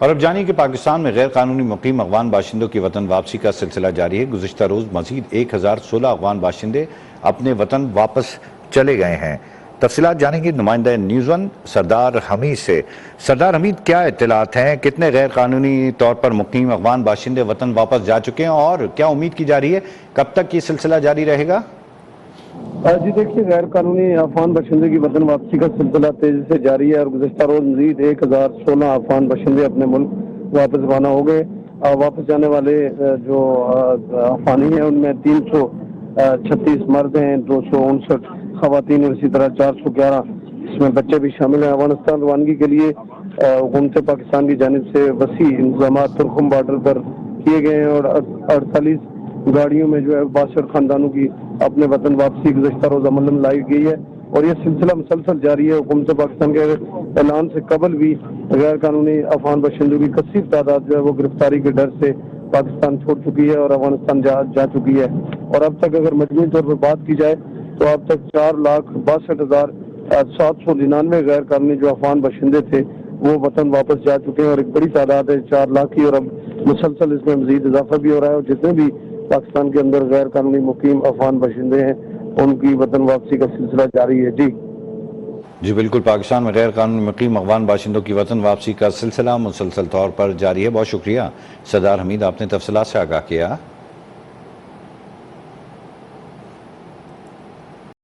اور اب جانیے کہ پاکستان میں غیر قانونی مقیم افغان باشندوں کی وطن واپسی کا سلسلہ جاری ہے۔ گزشتہ روز مزید 1016 افغان باشندے اپنے وطن واپس چلے گئے ہیں۔ تفصیلات جانیں گے نمائندہ نیوز ون سردار حمید سے۔ سردار حمید، کیا اطلاعات ہیں؟ کتنے غیر قانونی طور پر مقیم افغان باشندے وطن واپس جا چکے ہیں اور کیا امید کی جا رہی ہے کب تک یہ سلسلہ جاری رہے گا؟ جی دیکھیے، غیر قانونی افغان باشندے کی وطن واپسی کا سلسلہ تیزی سے جاری ہے اور گزشتہ روز مزید 1016 افغان باشندے اپنے ملک واپس روانہ ہو گئے۔ واپس جانے والے جو افغانی ہیں ان میں 336 مرد ہیں، 259 خواتین اور اسی طرح 411 اس میں بچے بھی شامل ہیں۔ افغانستان روانگی کے لیے حکومت پاکستان کی جانب سے وسیع انتظامات ترکھم بارڈر پر کیے گئے ہیں اور 48 گاڑیوں میں جو ہے 62 خاندانوں کی اپنے وطن واپسی گزشتہ روز عمل میں لائی گئی ہے اور یہ سلسلہ مسلسل جاری ہے۔ حکومت پاکستان کے اعلان سے قبل بھی غیر قانونی افغان باشندوں کی کثیر تعداد جو ہے وہ گرفتاری کے ڈر سے پاکستان چھوڑ چکی ہے اور افغانستان جا چکی ہے، اور اب تک اگر مجموعی طور پر بات کی جائے تو اب تک 4,62,799 غیر قانونی جو افغان باشندے تھے وہ وطن واپس جا چکے ہیں اور ایک بڑی تعداد ہے 4 لاکھ کی، اور اب مسلسل اس میں مزید اضافہ بھی ہو رہا ہے اور جتنے بھی پاکستان کے اندر غیر قانونی مقیم افغان باشندے ہیں ان کی وطن واپسی کا سلسلہ جاری ہے۔ جی بالکل، پاکستان میں غیر قانونی مقیم افغان باشندوں کی وطن واپسی کا سلسلہ مسلسل طور پر جاری ہے۔ بہت شکریہ سردار حمید، آپ نے تفصیلات سے آگاہ کیا۔